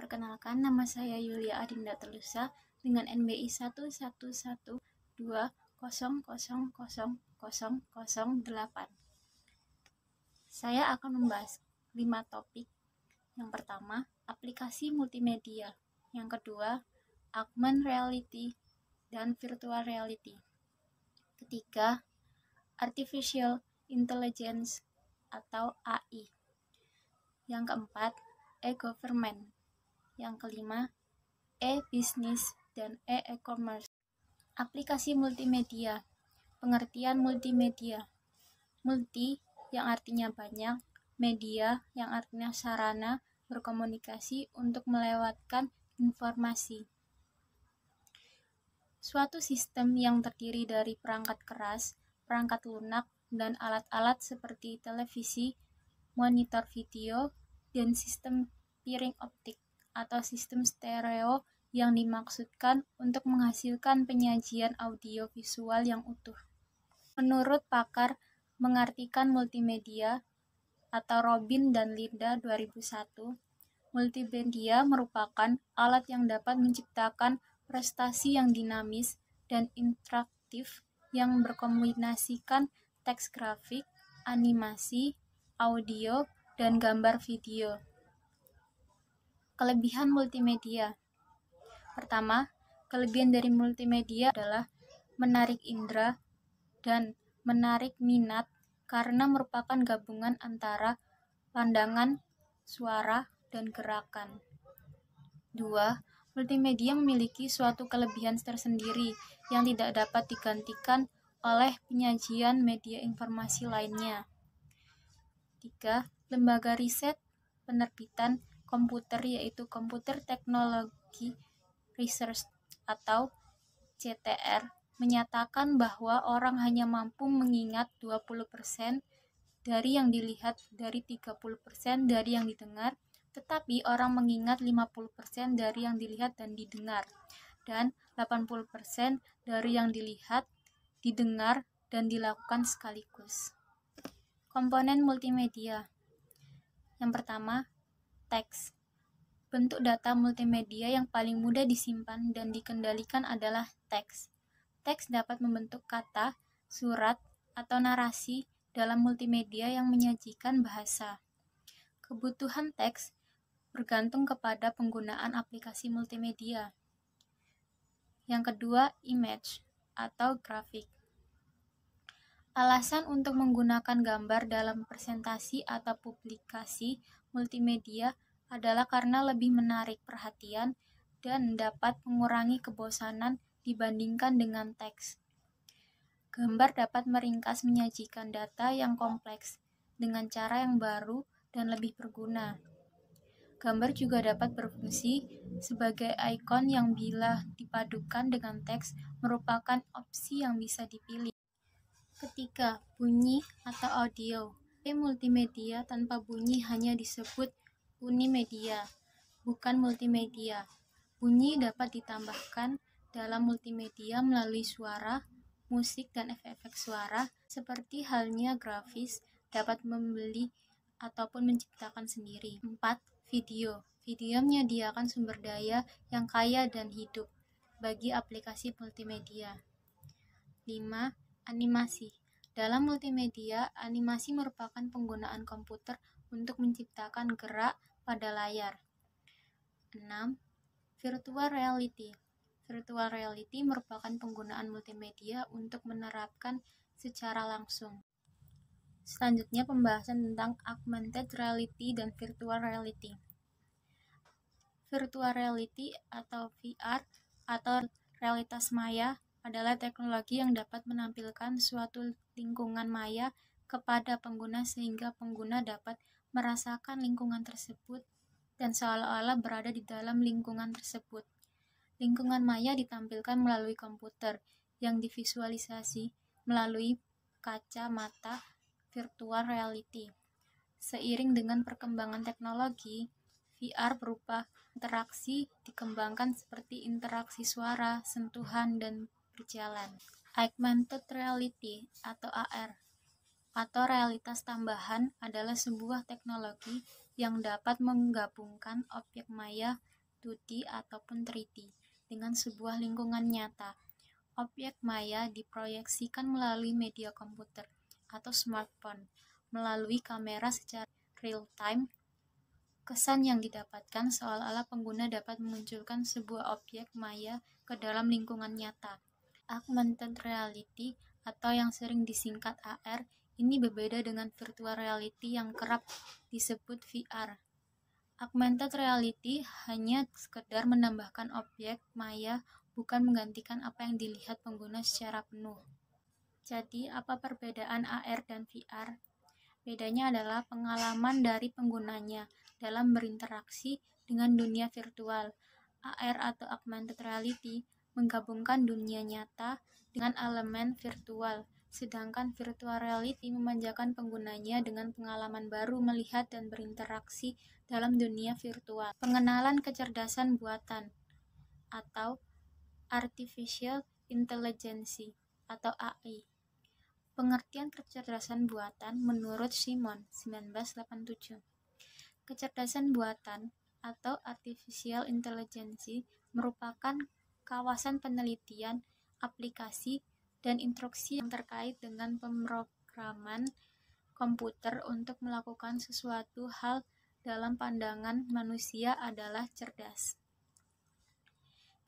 Perkenalkan, nama saya Yulia Adinda Telusa dengan NBI 11120000008. Saya akan membahas 5 topik. Yang pertama, aplikasi multimedia. Yang kedua, augmented reality dan virtual reality. Ketiga, artificial intelligence atau AI. Yang keempat, e-government. Yang kelima, e-business dan e-commerce. Aplikasi multimedia. Pengertian multimedia. Multi yang artinya banyak, media yang artinya sarana berkomunikasi untuk melewatkan informasi. Suatu sistem yang terdiri dari perangkat keras, perangkat lunak, dan alat-alat seperti televisi, monitor video, dan sistem piring optik atau sistem stereo yang dimaksudkan untuk menghasilkan penyajian audio visual yang utuh. Menurut pakar mengartikan multimedia atau Robin dan Linda 2001, multimedia merupakan alat yang dapat menciptakan prestasi yang dinamis dan interaktif yang berkombinasikan teks grafik, animasi, audio, dan gambar video. Kelebihan multimedia. Pertama, kelebihan dari multimedia adalah menarik indera dan menarik minat karena merupakan gabungan antara pandangan, suara, dan gerakan. 2. Multimedia memiliki suatu kelebihan tersendiri yang tidak dapat digantikan oleh penyajian media informasi lainnya. 3. Lembaga riset penerbitan komputer yaitu Computer Technology Research atau CTR menyatakan bahwa orang hanya mampu mengingat 20% dari yang dilihat dari 30% dari yang didengar, tetapi orang mengingat 50% dari yang dilihat dan didengar, dan 80% dari yang dilihat, didengar, dan dilakukan sekaligus. Komponen multimedia. Yang pertama, teks. Bentuk data multimedia yang paling mudah disimpan dan dikendalikan adalah teks. Teks dapat membentuk kata, surat, atau narasi dalam multimedia yang menyajikan bahasa. Kebutuhan teks bergantung kepada penggunaan aplikasi multimedia. Yang kedua, image atau grafik. Alasan untuk menggunakan gambar dalam presentasi atau publikasi multimedia adalah karena lebih menarik perhatian dan dapat mengurangi kebosanan dibandingkan dengan teks. Gambar dapat meringkas menyajikan data yang kompleks dengan cara yang baru dan lebih berguna. Gambar juga dapat berfungsi sebagai ikon yang bila dipadukan dengan teks merupakan opsi yang bisa dipilih. Ketiga, bunyi atau audio. Multimedia tanpa bunyi hanya disebut unimedia, bukan multimedia. Bunyi dapat ditambahkan dalam multimedia melalui suara, musik, dan efek-efek suara, seperti halnya grafis dapat membeli ataupun menciptakan sendiri. 4. Video. Video menyediakan sumber daya yang kaya dan hidup bagi aplikasi multimedia. 5. Animasi. Dalam multimedia, animasi merupakan penggunaan komputer untuk menciptakan gerak pada layar. 6. Virtual reality. Virtual reality merupakan penggunaan multimedia untuk menerapkan secara langsung. Selanjutnya pembahasan tentang augmented reality dan virtual reality. Virtual reality atau VR atau realitas maya adalah teknologi yang dapat menampilkan suatu lingkungan maya kepada pengguna sehingga pengguna dapat merasakan lingkungan tersebut dan seolah-olah berada di dalam lingkungan tersebut. Lingkungan maya ditampilkan melalui komputer yang divisualisasi melalui kaca mata virtual reality. Seiring dengan perkembangan teknologi, VR berupa interaksi dikembangkan seperti interaksi suara, sentuhan, dan berjalan. Augmented reality atau AR atau realitas tambahan adalah sebuah teknologi yang dapat menggabungkan objek maya 2D ataupun 3D dengan sebuah lingkungan nyata. Objek maya diproyeksikan melalui media komputer atau smartphone melalui kamera secara real-time. Kesan yang didapatkan seolah-olah pengguna dapat memunculkan sebuah objek maya ke dalam lingkungan nyata. Augmented reality atau yang sering disingkat AR ini berbeda dengan virtual reality yang kerap disebut VR. Augmented reality hanya sekedar menambahkan objek maya, bukan menggantikan apa yang dilihat pengguna secara penuh. Jadi, apa perbedaan AR dan VR? Bedanya adalah pengalaman dari penggunanya dalam berinteraksi dengan dunia virtual. AR atau augmented reality menggabungkan dunia nyata dengan elemen virtual, sedangkan virtual reality memanjakan penggunanya dengan pengalaman baru melihat dan berinteraksi dalam dunia virtual. Pengenalan kecerdasan buatan atau Artificial Intelligence atau AI. Pengertian kecerdasan buatan menurut Simon, 1987. Kecerdasan buatan atau artificial intelligence merupakan kawasan penelitian, aplikasi, dan instruksi yang terkait dengan pemrograman komputer untuk melakukan sesuatu hal dalam pandangan manusia adalah cerdas.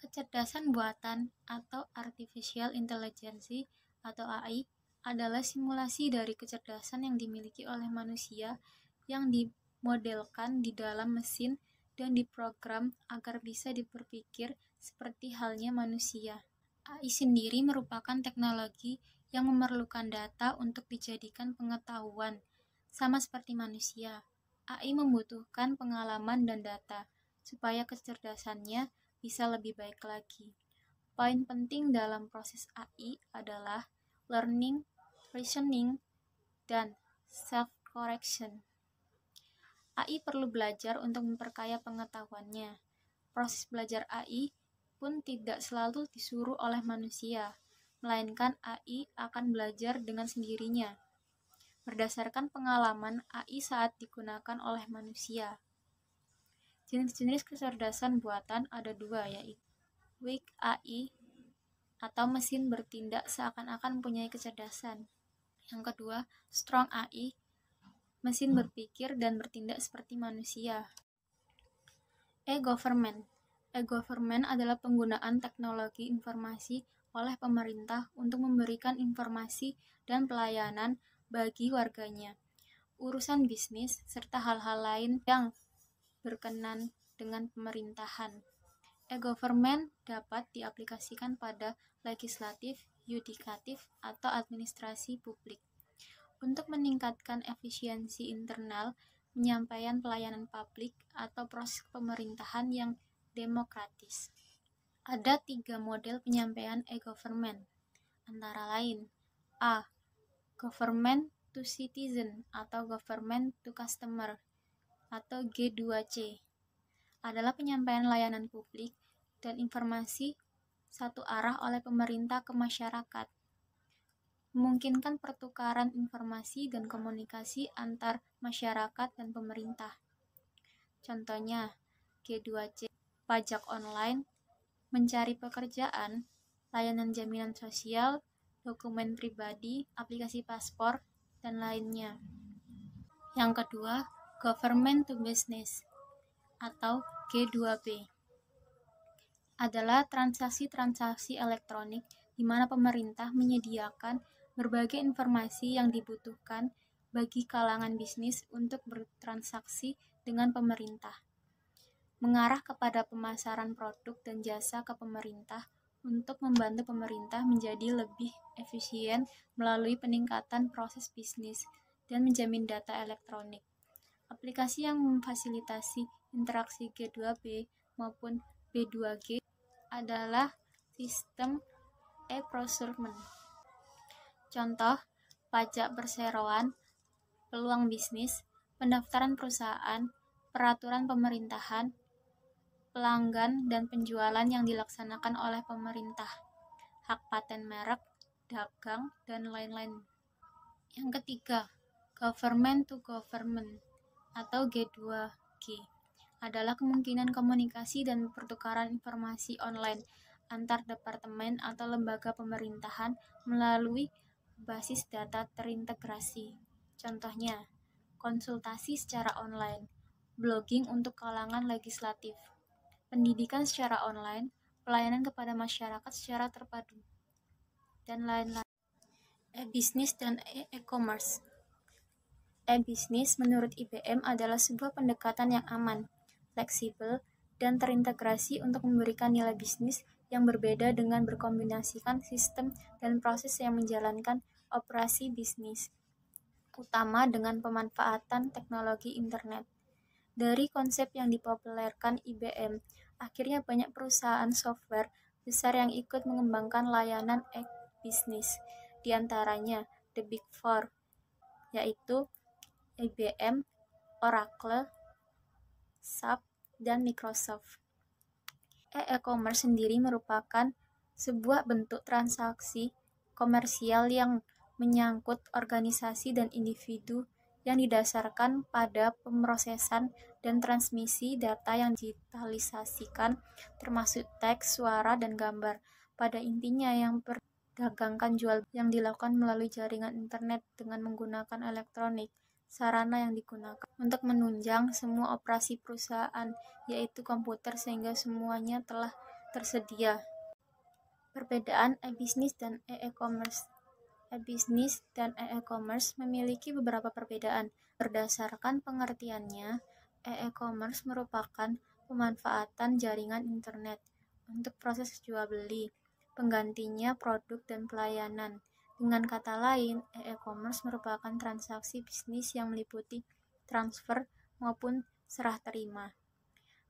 Kecerdasan buatan atau artificial intelligence atau AI adalah simulasi dari kecerdasan yang dimiliki oleh manusia yang dimodelkan di dalam mesin dan diprogram agar bisa berpikir seperti halnya manusia. AI sendiri merupakan teknologi yang memerlukan data untuk dijadikan pengetahuan. Sama seperti manusia, AI membutuhkan pengalaman dan data supaya kecerdasannya bisa lebih baik lagi. Poin penting dalam proses AI adalah learning, reasoning, dan self-correction. AI perlu belajar untuk memperkaya pengetahuannya. Proses belajar AI pun tidak selalu disuruh oleh manusia, melainkan AI akan belajar dengan sendirinya, berdasarkan pengalaman AI saat digunakan oleh manusia. Jenis-jenis kecerdasan buatan ada dua, yaitu weak AI atau mesin bertindak seakan-akan mempunyai kecerdasan. Yang kedua, strong AI, mesin berpikir dan bertindak seperti manusia. E-government. E-government adalah penggunaan teknologi informasi oleh pemerintah untuk memberikan informasi dan pelayanan bagi warganya, urusan bisnis, serta hal-hal lain yang berkenan dengan pemerintahan. E-government dapat diaplikasikan pada legislatif, yudikatif, atau administrasi publik. Untuk meningkatkan efisiensi internal, penyampaian pelayanan publik atau proses pemerintahan yang demokratis. Ada 3 model penyampaian e-government, antara lain A. Government to citizen atau government to customer atau G2C. Adalah penyampaian layanan publik dan informasi satu arah oleh pemerintah ke masyarakat, memungkinkan pertukaran informasi dan komunikasi antar masyarakat dan pemerintah. Contohnya, G2C, pajak online, mencari pekerjaan, layanan jaminan sosial, dokumen pribadi, aplikasi paspor, dan lainnya. Yang kedua, government to business atau G2B adalah transaksi-transaksi elektronik di mana pemerintah menyediakan berbagai informasi yang dibutuhkan bagi kalangan bisnis untuk bertransaksi dengan pemerintah, mengarah kepada pemasaran produk dan jasa ke pemerintah untuk membantu pemerintah menjadi lebih efisien melalui peningkatan proses bisnis dan menjamin data elektronik. Aplikasi yang memfasilitasi interaksi G2B maupun B2G adalah sistem e-procurement. Contoh, pajak perseroan, peluang bisnis, pendaftaran perusahaan, peraturan pemerintahan, pelanggan dan penjualan yang dilaksanakan oleh pemerintah, hak paten merek, dagang, dan lain-lain. Yang ketiga, government to government atau G2G adalah kemungkinan komunikasi dan pertukaran informasi online antar departemen atau lembaga pemerintahan melalui basis data terintegrasi. Contohnya, konsultasi secara online, blogging untuk kalangan legislatif, pendidikan secara online, pelayanan kepada masyarakat secara terpadu, dan lain-lain. E-bisnis dan e-commerce. E-bisnis menurut IBM adalah sebuah pendekatan yang aman, fleksibel, dan terintegrasi untuk memberikan nilai bisnis yang berbeda dengan berkombinasikan sistem dan proses yang menjalankan operasi bisnis, utama dengan pemanfaatan teknologi internet. Dari konsep yang dipopulerkan IBM, akhirnya banyak perusahaan software besar yang ikut mengembangkan layanan e-bisnis, di antaranya The Big Four, yaitu IBM, Oracle, SAP, dan Microsoft. E-commerce sendiri merupakan sebuah bentuk transaksi komersial yang menyangkut organisasi dan individu yang didasarkan pada pemrosesan dan transmisi data yang digitalisasikan, termasuk teks, suara, dan gambar. Pada intinya, yang dagangkan jual yang dilakukan melalui jaringan internet dengan menggunakan elektronik, sarana yang digunakan untuk menunjang semua operasi perusahaan, yaitu komputer, sehingga semuanya telah tersedia. Perbedaan e-bisnis dan e-commerce. E-bisnis dan e-commerce memiliki beberapa perbedaan. Berdasarkan pengertiannya, e-commerce merupakan pemanfaatan jaringan internet untuk proses jual beli, penggantinya produk dan pelayanan. Dengan kata lain, e-commerce merupakan transaksi bisnis yang meliputi transfer maupun serah terima.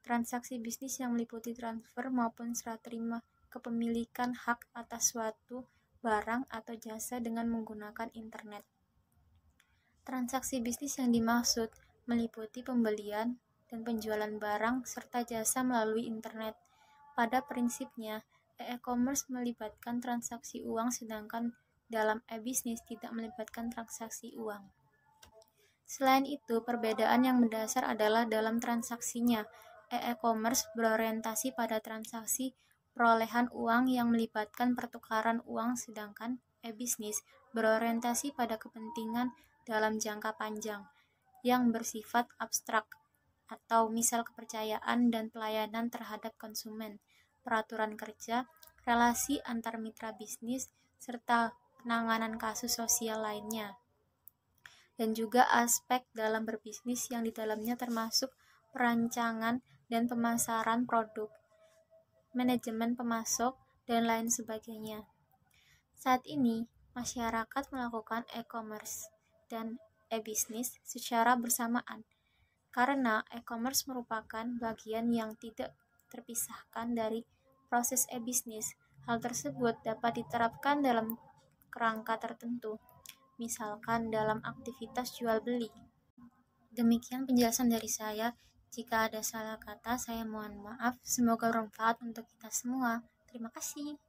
Transaksi bisnis yang meliputi transfer maupun serah terima kepemilikan hak atas suatu barang atau jasa dengan menggunakan internet. Transaksi bisnis yang dimaksud meliputi pembelian dan penjualan barang serta jasa melalui internet. Pada prinsipnya, e-commerce melibatkan transaksi uang, sedangkan dalam e-bisnis tidak melibatkan transaksi uang. Selain itu, perbedaan yang mendasar adalah dalam transaksinya. E-commerce berorientasi pada transaksi perolehan uang yang melibatkan pertukaran uang, sedangkan e-bisnis berorientasi pada kepentingan dalam jangka panjang yang bersifat abstrak, atau misal kepercayaan dan pelayanan terhadap konsumen, peraturan kerja, relasi antar mitra bisnis, serta penanganan kasus sosial lainnya. Dan juga aspek dalam berbisnis yang di dalamnya termasuk perancangan dan pemasaran produk, manajemen pemasok, dan lain sebagainya. Saat ini, masyarakat melakukan e-commerce dan e-bisnis secara bersamaan, karena e-commerce merupakan bagian yang tidak terpisahkan dari proses e-bisnis. Hal tersebut dapat diterapkan dalam kerangka tertentu, misalkan dalam aktivitas jual beli. Demikian penjelasan dari saya. Jika ada salah kata, saya mohon maaf. Semoga bermanfaat untuk kita semua. Terima kasih.